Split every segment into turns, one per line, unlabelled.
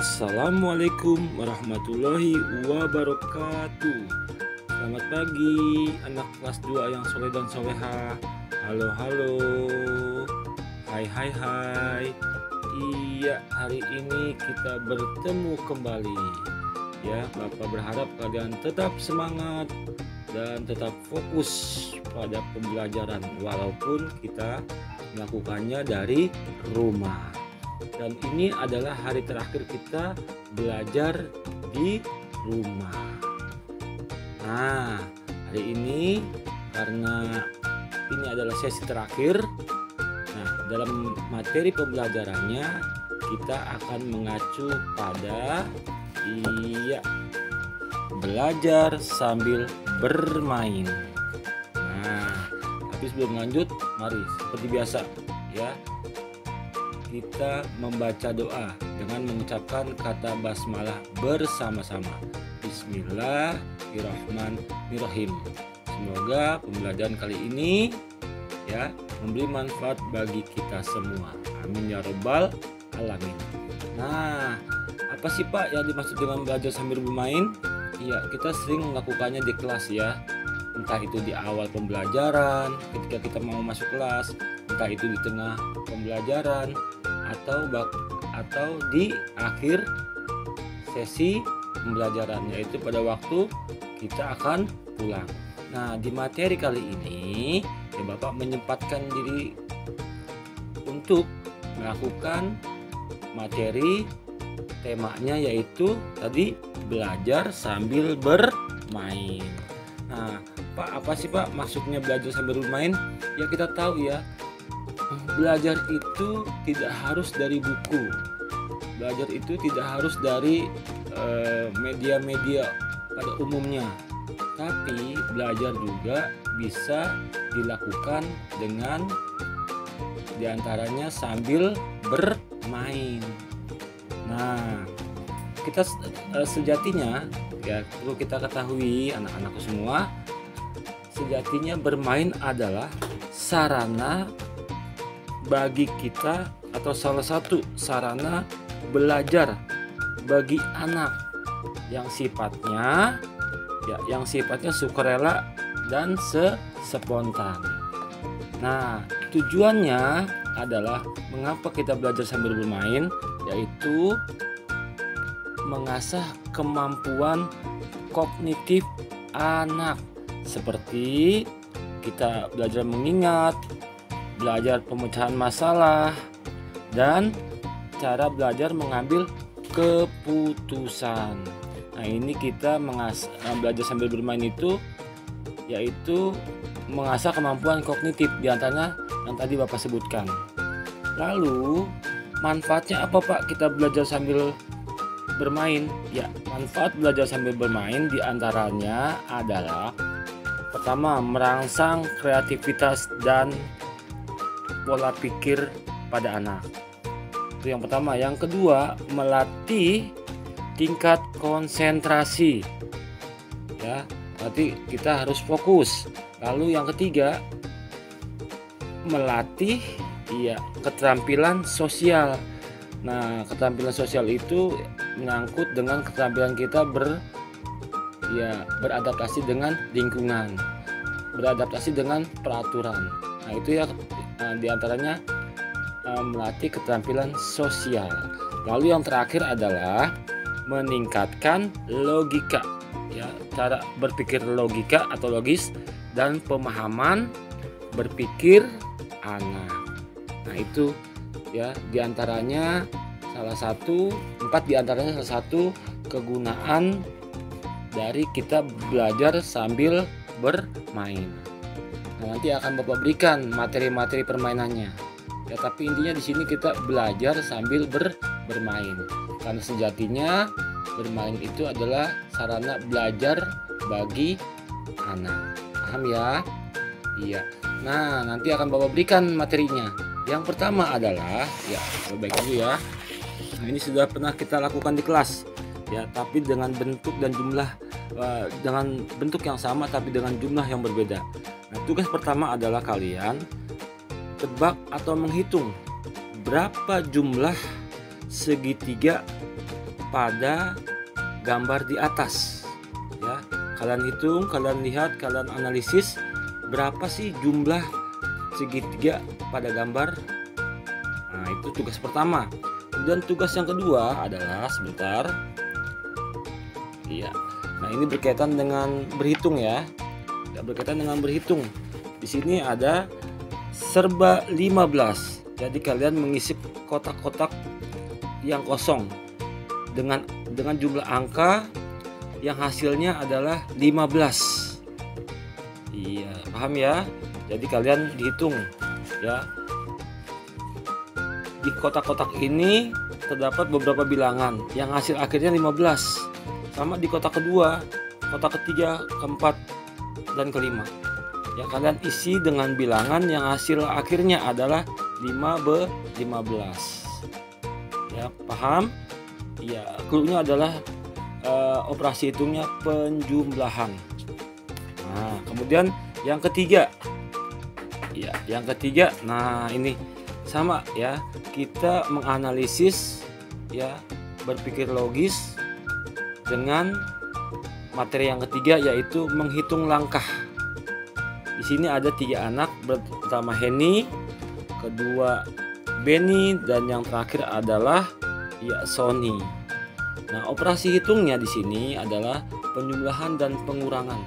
Assalamualaikum warahmatullahi wabarakatuh. Selamat pagi anak kelas 2 yang soleh dan soleha. Halo halo. Hai hai hai. Iya, hari ini kita bertemu kembali. Ya, Bapak berharap kalian tetap semangat dan tetap fokus pada pembelajaran walaupun kita melakukannya dari rumah. Dan ini adalah hari terakhir kita belajar di rumah. Nah, hari ini karena ini adalah sesi terakhir, nah dalam materi pembelajarannya kita akan mengacu pada belajar sambil bermain. Nah, tapi sebelum lanjut, mari seperti biasa ya, kita membaca doa dengan mengucapkan kata basmalah bersama-sama. Bismillahirrahmanirrahim. Semoga pembelajaran kali ini ya memberi manfaat bagi kita semua. Amin ya robbal alamin. Nah, apa sih Pak yang dimaksud dengan belajar sambil bermain? Iya, kita sering melakukannya di kelas ya. Entah itu di awal pembelajaran, ketika kita mau masuk kelas, entah itu di tengah pembelajaran, atau di akhir sesi pembelajaran, yaitu pada waktu kita akan pulang. Nah, di materi kali ini ya Bapak menyempatkan diri untuk melakukan materi temanya, yaitu tadi belajar sambil bermain. Nah, Pak, apa sih Pak maksudnya belajar sambil bermain? Ya kita tahu ya, belajar itu tidak harus dari buku. Belajar itu tidak harus dari media-media pada umumnya. Tapi belajar juga bisa dilakukan dengan diantaranya sambil bermain. Nah, kita sejatinya ya perlu kita ketahui anak-anakku semua, sejatinya bermain adalah sarana bagi kita atau salah satu sarana belajar bagi anak yang sifatnya sukarela dan spontan. Nah, tujuannya adalah mengapa kita belajar sambil bermain, yaitu mengasah kemampuan kognitif anak, seperti kita belajar mengingat, belajar pemecahan masalah, dan cara belajar mengambil keputusan. Nah, ini kita belajar sambil bermain itu yaitu mengasah kemampuan kognitif, diantaranya yang tadi Bapak sebutkan. Lalu manfaatnya apa Pak kita belajar sambil bermain? Ya, manfaat belajar sambil bermain diantaranya adalah pertama, merangsang kreativitas dan pola pikir pada anak. Itu yang pertama. Yang kedua, melatih tingkat konsentrasi. Ya, berarti kita harus fokus. Lalu yang ketiga, melatih keterampilan sosial. Nah, keterampilan sosial itu menyangkut dengan keterampilan kita beradaptasi dengan lingkungan, beradaptasi dengan peraturan. Nah, itu ya diantaranya melatih keterampilan sosial. Lalu yang terakhir adalah meningkatkan logika, ya, cara berpikir logika atau logis dan pemahaman berpikir anak. Nah, itu ya diantaranya salah satu kegunaan dari kita belajar sambil bermain. Nah, nanti akan Bapak berikan materi-materi permainannya. Ya, tapi intinya di sini kita belajar sambil bermain. Karena sejatinya bermain itu adalah sarana belajar bagi anak. Paham ya? Iya. Nah, nanti akan Bapak berikan materinya. Yang pertama adalah baik dulu ya. Nah, ini sudah pernah kita lakukan di kelas. Ya, tapi dengan bentuk dan jumlah dengan bentuk yang sama tapi dengan jumlah yang berbeda. Nah, tugas pertama adalah kalian tebak atau menghitung berapa jumlah segitiga pada gambar di atas ya. Kalian hitung, kalian lihat, kalian analisis berapa sih jumlah segitiga pada gambar. Nah, itu tugas pertama. Kemudian tugas yang kedua adalah sebentar. Iya. Nah, ini berkaitan dengan berhitung ya. Berkaitan dengan berhitung. Di sini ada serba 15. Jadi kalian mengisi kotak-kotak yang kosong dengan jumlah angka yang hasilnya adalah 15. Iya, paham ya? Jadi kalian dihitung ya. Di kotak-kotak ini terdapat beberapa bilangan yang hasil akhirnya 15. Sama di kotak kedua, kotak ketiga, keempat, dan kelima. Ya, kalian isi dengan bilangan yang hasil akhirnya adalah 15. Ya, paham? Ya, cluenya adalah operasi hitungnya penjumlahan. Nah, kemudian yang ketiga. Ya, yang ketiga. Nah, ini sama ya. Kita menganalisis ya, berpikir logis dengan materi yang ketiga, yaitu menghitung langkah. Di sini ada 3 anak, pertama Henny, kedua Benny, dan yang terakhir adalah ya Sony. Nah, operasi hitungnya di sini adalah penjumlahan dan pengurangan.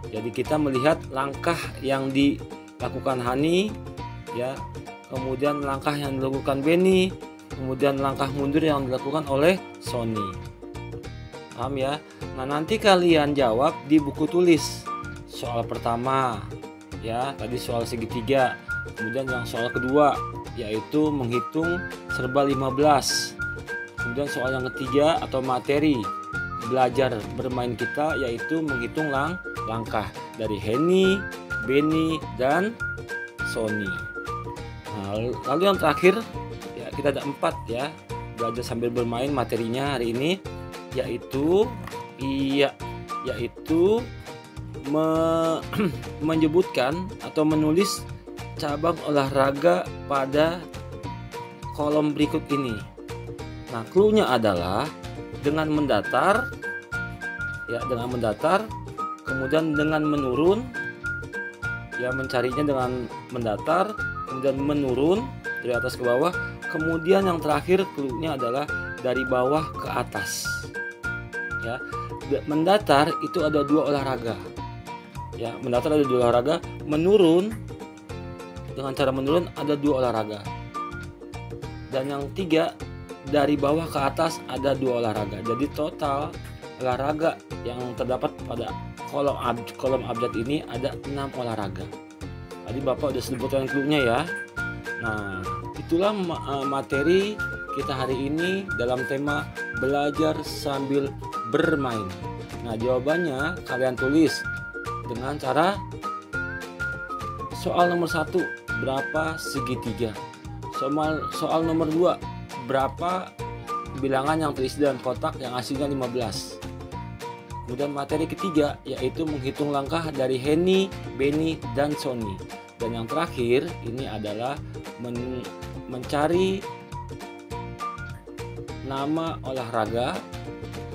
Jadi kita melihat langkah yang dilakukan Hani ya, kemudian langkah yang dilakukan Benny, kemudian langkah mundur yang dilakukan oleh Sony. Paham ya? Nah, nanti kalian jawab di buku tulis. Soal pertama ya, tadi soal segitiga. Kemudian yang soal kedua yaitu menghitung serba 15. Kemudian soal yang ketiga atau materi belajar bermain kita yaitu menghitung langkah dari Henny, Benny, dan Sony. Nah, lalu yang terakhir ya, kita ada 4 ya, belajar sambil bermain materinya hari ini, yaitu menyebutkan atau menulis cabang olahraga pada kolom berikut ini. Nah, cluenya adalah dengan mendatar ya, kemudian dengan menurun ya, mencarinya dengan mendatar, kemudian menurun dari atas ke bawah, kemudian yang terakhir cluenya adalah dari bawah ke atas ya. Mendatar itu ada 2 olahraga ya, mendatar ada 2 olahraga, menurun dengan cara menurun ada 2 olahraga, dan yang 3 dari bawah ke atas ada 2 olahraga. Jadi total olahraga yang terdapat pada kolom abjad ini ada 6 olahraga. Tadi Bapak udah sebutkan cluenya ya. Nah, itulah materi kita hari ini dalam tema belajar sambil bermain. Nah, jawabannya kalian tulis dengan cara soal nomor 1, berapa segitiga? Soal nomor 2, berapa bilangan yang terisi dalam kotak yang hasilnya 15? Kemudian materi ketiga yaitu menghitung langkah dari Henny, Benny, dan Sony. Dan yang terakhir ini adalah mencari nama olahraga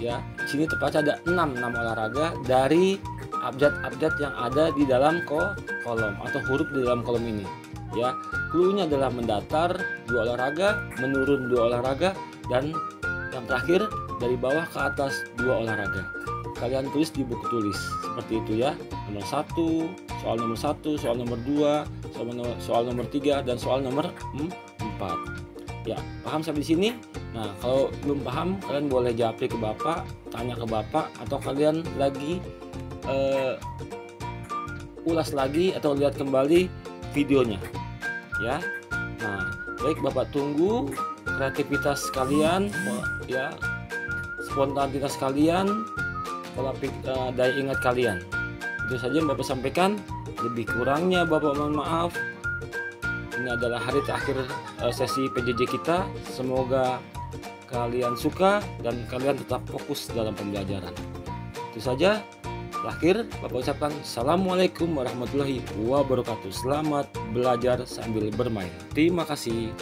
ya. Di sini terpaca ada 6 olahraga dari abjad-abjad yang ada di dalam kolom atau huruf di dalam kolom ini ya. Cluenya adalah mendatar 2 olahraga, menurun 2 olahraga, dan yang terakhir dari bawah ke atas 2 olahraga. Kalian tulis di buku tulis seperti itu ya. Nomor 1, soal nomor 1, soal nomor 2, soal nomor 3, dan soal nomor 4. Ya, paham sampai di sini? Nah, kalau belum paham kalian boleh japri ke Bapak, tanya ke Bapak, atau kalian lagi ulas lagi atau lihat kembali videonya ya. Nah, baik, Bapak tunggu kreativitas kalian ya, spontanitas kalian, pola daya ingat kalian. Itu saja yang Bapak sampaikan. Lebih kurangnya Bapak mohon maaf. Ini adalah hari terakhir sesi PJJ kita. Semoga kalian suka dan kalian tetap fokus dalam pembelajaran. Itu saja. Terakhir, Bapak ucapkan Assalamualaikum warahmatullahi wabarakatuh. Selamat belajar sambil bermain. Terima kasih.